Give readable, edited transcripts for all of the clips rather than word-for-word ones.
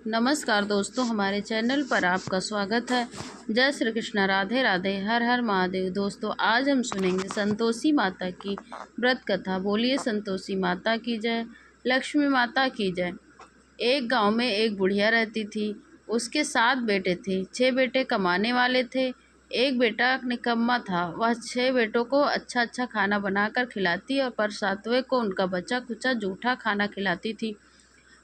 नमस्कार दोस्तों, हमारे चैनल पर आपका स्वागत है। जय श्री कृष्ण, राधे राधे, हर हर महादेव। दोस्तों, आज हम सुनेंगे संतोषी माता की व्रत कथा। बोलिए संतोषी माता की जय, लक्ष्मी माता की जय। एक गांव में एक बुढ़िया रहती थी। उसके 7 बेटे थे। 6 बेटे कमाने वाले थे। एक बेटा निकम्मा था। वह 6 बेटों को अच्छा अच्छा खाना बनाकर खिलाती और पर 7वें को उनका बचा खुचा जूठा खाना खिलाती थी।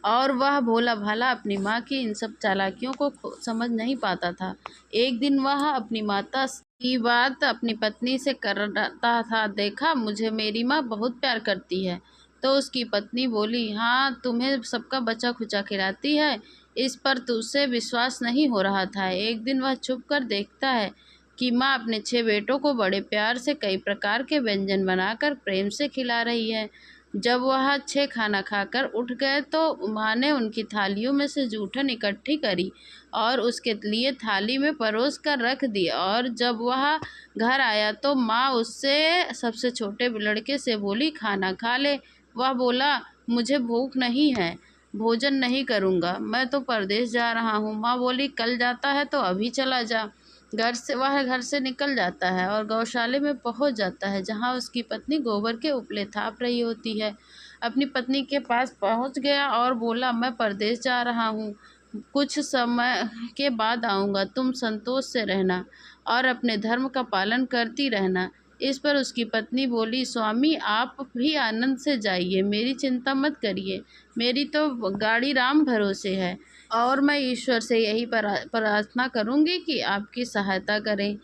और वह भोला भाला अपनी माँ की इन सब चालाकियों को समझ नहीं पाता था। एक दिन वह अपनी माता की बात अपनी पत्नी से करता था। देखा, मुझे मेरी माँ बहुत प्यार करती है। तो उसकी पत्नी बोली, हाँ, तुम्हें सबका बचा खुचा खिलाती है। इस पर तुझसे विश्वास नहीं हो रहा था। एक दिन वह छुप कर देखता है कि माँ अपने 6 बेटों को बड़े प्यार से कई प्रकार के व्यंजन बनाकर प्रेम से खिला रही है। जब वह 6 खाना खाकर उठ गए तो माँ ने उनकी थालियों में से जूठन इकट्ठी करी और उसके लिए थाली में परोस कर रख दी। और जब वह घर आया तो माँ उससे सबसे छोटे लड़के से बोली, खाना खा ले। वह बोला, मुझे भूख नहीं है, भोजन नहीं करूँगा, मैं तो परदेश जा रहा हूँ। माँ बोली, कल जाता है तो अभी चला जा। वह घर से निकल जाता है और गौशाले में पहुंच जाता है, जहां उसकी पत्नी गोबर के उपले थाप रही होती है। अपनी पत्नी के पास पहुंच गया और बोला, मैं परदेश जा रहा हूँ, कुछ समय के बाद आऊँगा। तुम संतोष से रहना और अपने धर्म का पालन करती रहना। इस पर उसकी पत्नी बोली, स्वामी, आप भी आनंद से जाइए, मेरी चिंता मत करिए। मेरी तो गाड़ी राम भरोसे है और मैं ईश्वर से यही प्रार्थना करूंगी कि आपकी सहायता करें।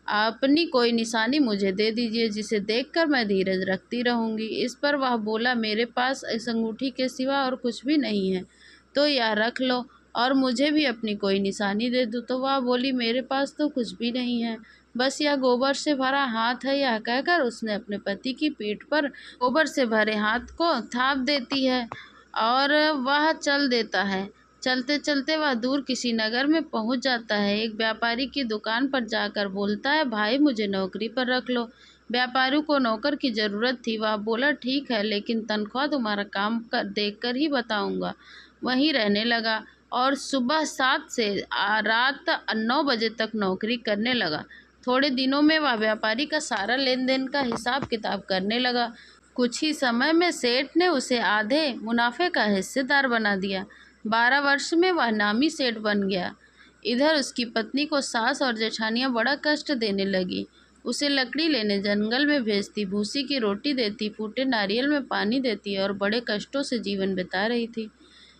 अपनी कोई निशानी मुझे दे दीजिए, जिसे देखकर मैं धीरज रखती रहूंगी। इस पर वह बोला, मेरे पास इस अंगूठी के सिवा और कुछ भी नहीं है, तो यह रख लो और मुझे भी अपनी कोई निशानी दे दो। तो वह बोली, मेरे पास तो कुछ भी नहीं है, बस यह गोबर से भरा हाथ है। यह कहकर उसने अपने पति की पीठ पर गोबर से भरे हाथ को थाप देती है और वह चल देता है। चलते चलते वह दूर किसी नगर में पहुंच जाता है। एक व्यापारी की दुकान पर जाकर बोलता है, भाई, मुझे नौकरी पर रख लो। व्यापारी को नौकर की ज़रूरत थी। वह बोला, ठीक है, लेकिन तनख्वाह तुम्हारा काम देख कर ही बताऊंगा। वहीं रहने लगा और सुबह 7 से रात 9 बजे तक नौकरी करने लगा। थोड़े दिनों में वह व्यापारी का सारा लेन देन का हिसाब किताब करने लगा। कुछ ही समय में सेठ ने उसे आधे मुनाफे का हिस्सेदार बना दिया। 12 वर्ष में वह नामी सेठ बन गया। इधर उसकी पत्नी को सास और जेठानियां बड़ा कष्ट देने लगी। उसे लकड़ी लेने जंगल में भेजती, भूसी की रोटी देती, फूटे नारियल में पानी देती और बड़े कष्टों से जीवन बिता रही थी।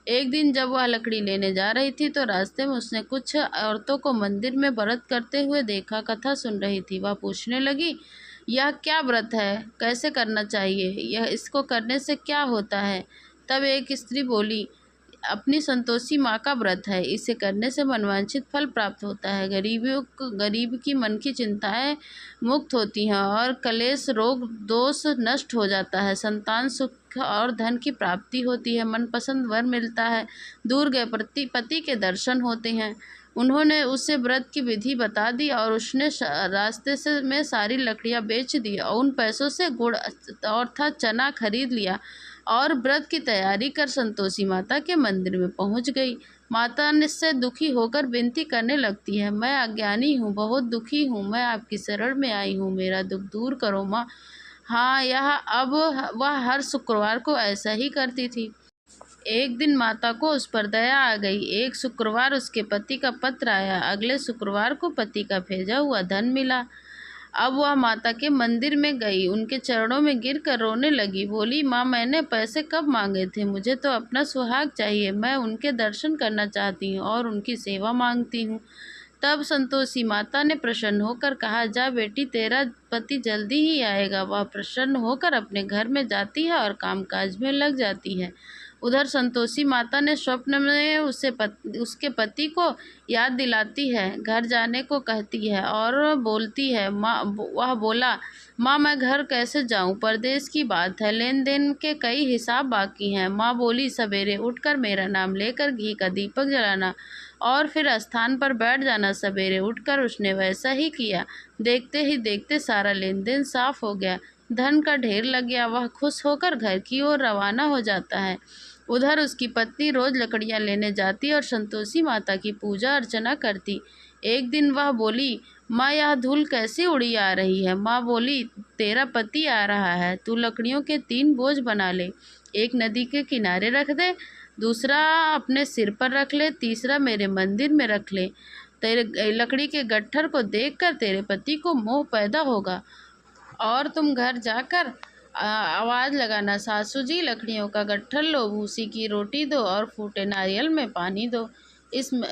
एक दिन जब वह लकड़ी लेने जा रही थी तो रास्ते में उसने कुछ औरतों को मंदिर में व्रत करते हुए देखा। कथा सुन रही थी। वह पूछने लगी, यह क्या व्रत है, कैसे करना चाहिए, यह इसको करने से क्या होता है? तब एक स्त्री बोली, अपनी संतोषी माँ का व्रत है, इसे करने से मनवांछित फल प्राप्त होता है। गरीब की मन की चिंताएं मुक्त होती हैं और कलेश रोग दोष नष्ट हो जाता है। संतान सुख और धन की प्राप्ति होती है। मनपसंद वर मिलता है। दूर गए पति के दर्शन होते हैं। उन्होंने उसे व्रत की विधि बता दी और उसने रास्ते से में सारी लकड़ियाँ बेच दी और उन पैसों से गुड़ और था चना खरीद लिया और व्रत की तैयारी कर संतोषी माता के मंदिर में पहुंच गई। माता से दुखी होकर विनती करने लगती है, मैं अज्ञानी हूँ, बहुत दुखी हूँ, मैं आपकी शरण में आई हूँ, मेरा दुख दूर करो माँ। हाँ, यह अब वह हर शुक्रवार को ऐसा ही करती थी। एक दिन माता को उस पर दया आ गई। एक शुक्रवार उसके पति का पत्र आया। अगले शुक्रवार को पति का भेजा हुआ धन मिला। अब वह माता के मंदिर में गई, उनके चरणों में गिरकर रोने लगी। बोली, माँ, मैंने पैसे कब मांगे थे? मुझे तो अपना सुहाग चाहिए। मैं उनके दर्शन करना चाहती हूँ और उनकी सेवा मांगती हूँ। तब संतोषी माता ने प्रसन्न होकर कहा, जा बेटी, तेरा पति जल्दी ही आएगा। वह प्रसन्न होकर अपने घर में जाती है और कामकाज में लग जाती है। उधर संतोषी माता ने स्वप्न में उसके पति को याद दिलाती है, घर जाने को कहती है और बोलती है, माँ, वह बोला, माँ, मैं घर कैसे जाऊँ? परदेश की बात है, लेन देन के कई हिसाब बाकी हैं। माँ बोली, सवेरे उठकर मेरा नाम लेकर घी का दीपक जलाना और फिर स्थान पर बैठ जाना। सवेरे उठकर उसने वैसा ही किया। देखते ही देखते सारा लेन देन साफ हो गया, धन का ढेर लग गया। वह खुश होकर घर की ओर रवाना हो जाता है। उधर उसकी पत्नी रोज लकड़ियाँ लेने जाती और संतोषी माता की पूजा अर्चना करती। एक दिन वह बोली, माँ यह धूल कैसे उड़ी आ रही है। माँ बोली, तेरा पति आ रहा है, तू लकड़ियों के 3 बोझ बना ले, एक नदी के किनारे रख दे, दूसरा अपने सिर पर रख ले, तीसरा मेरे मंदिर में रख ले। तेरे लकड़ी के गट्ठर को देखकर तेरे पति को मोह पैदा होगा और तुम घर जाकर आवाज़ लगाना, सासू जी लकड़ियों का गट्ठर लो, भूसी की रोटी दो और फूटे नारियल में पानी दो।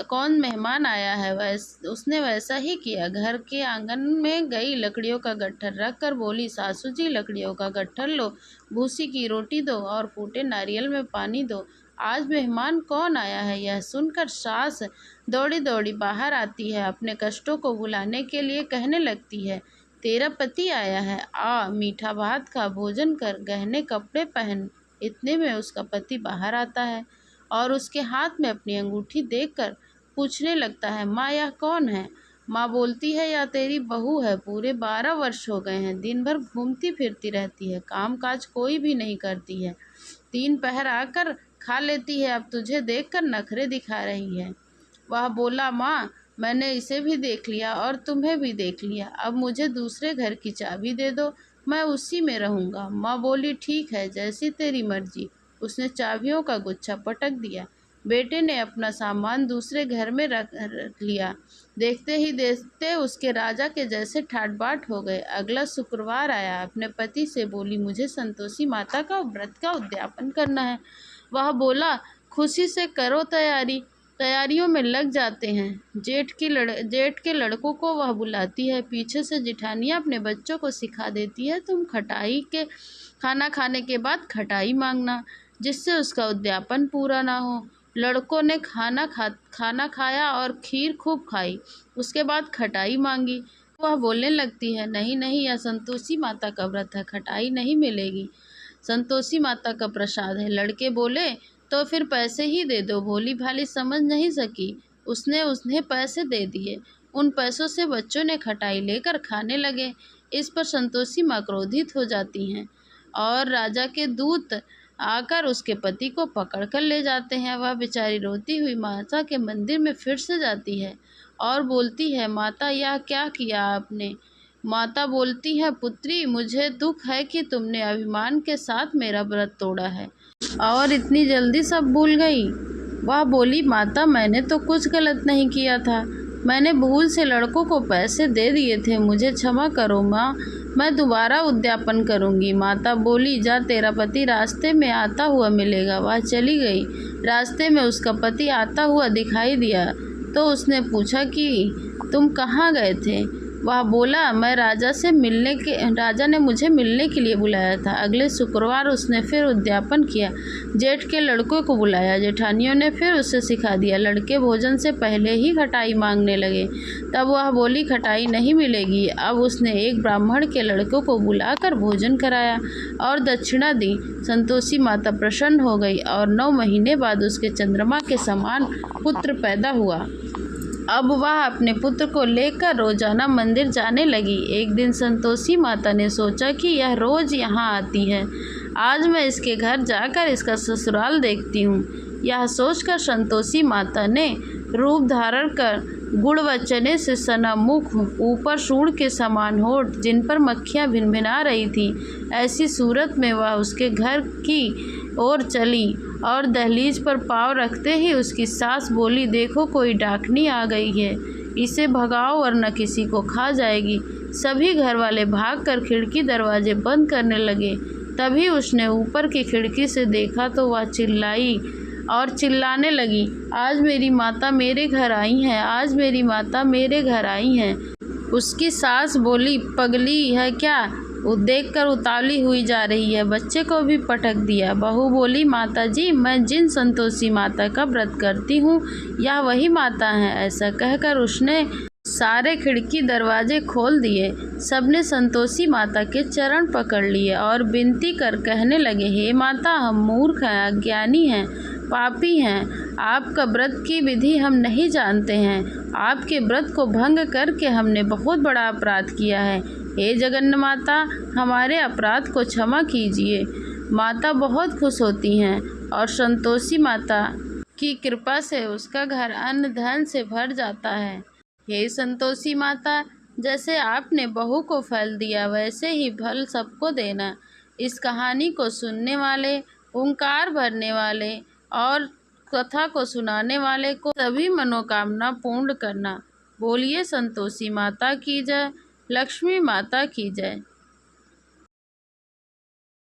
कौन मेहमान आया है उसने वैसा ही किया। घर के आंगन में गई, लकड़ियों का गट्ठर रख कर बोली, सासू जी लकड़ियों का गट्ठर लो, भूसी की रोटी दो और फूटे नारियल में पानी दो। आज मेहमान कौन आया है। यह सुनकर सास दौड़ी दौड़ी बाहर आती है, अपने कष्टों को भुलाने के लिए कहने लगती है, तेरा पति आया है, आ मीठा भात खा, भोजन कर, गहने कपड़े पहन। इतने में उसका पति बाहर आता है और उसके हाथ में अपनी अंगूठी देखकर पूछने लगता है, माँ यह कौन है। माँ बोलती है, यह तेरी बहू है, पूरे 12 वर्ष हो गए हैं, दिन भर घूमती फिरती रहती है, काम काज कोई भी नहीं करती है, 3 पहर आकर खा लेती है, अब तुझे देखकर नखरे दिखा रही है। वह बोला, माँ मैंने इसे भी देख लिया और तुम्हें भी देख लिया, अब मुझे दूसरे घर की चाबी दे दो, मैं उसी में रहूँगा। माँ बोली, ठीक है, जैसी तेरी मर्जी। उसने चाबियों का गुच्छा पटक दिया। बेटे ने अपना सामान दूसरे घर में रख लिया। देखते ही देखते उसके राजा के जैसे ठाट बाट हो गए। अगला शुक्रवार आया, अपने पति से बोली, मुझे संतोषी माता का व्रत का उद्यापन करना है। वह बोला, खुशी से करो तैयारी। तैयारियों में लग जाते हैं। जेठ के लड़कों को वह बुलाती है। पीछे से जिठानियाँ अपने बच्चों को सिखा देती है, तुम खाना खाने के बाद खटाई मांगना, जिससे उसका उद्यापन पूरा ना हो। लड़कों ने खाना खाया और खीर खूब खाई, उसके बाद खटाई मांगी। वह बोलने लगती है, नहीं नहीं, यह संतोषी माता का व्रत है, खटाई नहीं मिलेगी, संतोषी माता का प्रसाद है। लड़के बोले, तो फिर पैसे ही दे दो। भोली भाली समझ नहीं सकी, उसने पैसे दे दिए। उन पैसों से बच्चों ने खटाई लेकर खाने लगे। इस पर संतोषी माँ क्रोधित हो जाती हैं और राजा के दूत आकर उसके पति को पकड़ कर ले जाते हैं। वह बेचारी रोती हुई माता के मंदिर में फिर से जाती है और बोलती है, माता यह क्या किया आपने। माता बोलती है, पुत्री मुझे दुख है कि तुमने अभिमान के साथ मेरा व्रत तोड़ा है और इतनी जल्दी सब भूल गई। वह बोली, माता मैंने तो कुछ गलत नहीं किया था, मैंने भूल से लड़कों को पैसे दे दिए थे, मुझे क्षमा करो माँ, मैं दोबारा उद्यापन करूँगी। माता बोली, जा तेरा पति रास्ते में आता हुआ मिलेगा। वह चली गई। रास्ते में उसका पति आता हुआ दिखाई दिया तो उसने पूछा कि तुम कहाँ गए थे। वह बोला, मैं राजा ने मुझे मिलने के लिए बुलाया था। अगले शुक्रवार उसने फिर उद्यापन किया। जेठ के लड़कों को बुलाया। जेठानियों ने फिर उसे सिखा दिया। लड़के भोजन से पहले ही खटाई मांगने लगे। तब वह बोली, खटाई नहीं मिलेगी। अब उसने एक ब्राह्मण के लड़कों को बुलाकर भोजन कराया और दक्षिणा दी। संतोषी माता प्रसन्न हो गई और 9 महीने बाद उसके चंद्रमा के समान पुत्र पैदा हुआ। अब वह अपने पुत्र को लेकर रोजाना मंदिर जाने लगी। एक दिन संतोषी माता ने सोचा कि यह रोज यहाँ आती है, आज मैं इसके घर जाकर इसका ससुराल देखती हूँ। यह सोचकर संतोषी माता ने रूप धारण कर गुड़ व चने से सना मुख, ऊपर सूंड के समान होठ, जिन पर मक्खियाँ भिनभिना रही थी, ऐसी सूरत में वह उसके घर की ओर चली और दहलीज पर पाँव रखते ही उसकी सास बोली, देखो कोई डाकनी आ गई है, इसे भगाओ वरना किसी को खा जाएगी। सभी घर वाले भागकर खिड़की दरवाजे बंद करने लगे। तभी उसने ऊपर की खिड़की से देखा तो वह चिल्लाई और चिल्लाने लगी, आज मेरी माता मेरे घर आई हैं, आज मेरी माता मेरे घर आई हैं। उसकी सास बोली, पगली है क्या, वो देखकर उतावली हुई जा रही है, बच्चे को भी पटक दिया। बहू बोली, माता जी मैं जिन संतोषी माता का व्रत करती हूँ यह वही माता हैं। ऐसा कहकर उसने सारे खिड़की दरवाजे खोल दिए। सबने संतोषी माता के चरण पकड़ लिए और विनती कर कहने लगे, हे माता, हम मूर्ख हैं, अज्ञानी हैं, पापी हैं, आपका व्रत की विधि हम नहीं जानते हैं, आपके व्रत को भंग करके हमने बहुत बड़ा अपराध किया है। हे जगन्नाथ माता, हमारे अपराध को क्षमा कीजिए। माता बहुत खुश होती हैं और संतोषी माता की कृपा से उसका घर अन्न धन से भर जाता है। हे संतोषी माता, जैसे आपने बहू को फल दिया वैसे ही फल सबको देना। इस कहानी को सुनने वाले, ओंकार भरने वाले और कथा को सुनाने वाले को सभी मनोकामना पूर्ण करना। बोलिए संतोषी माता की जय, लक्ष्मी माता की जय।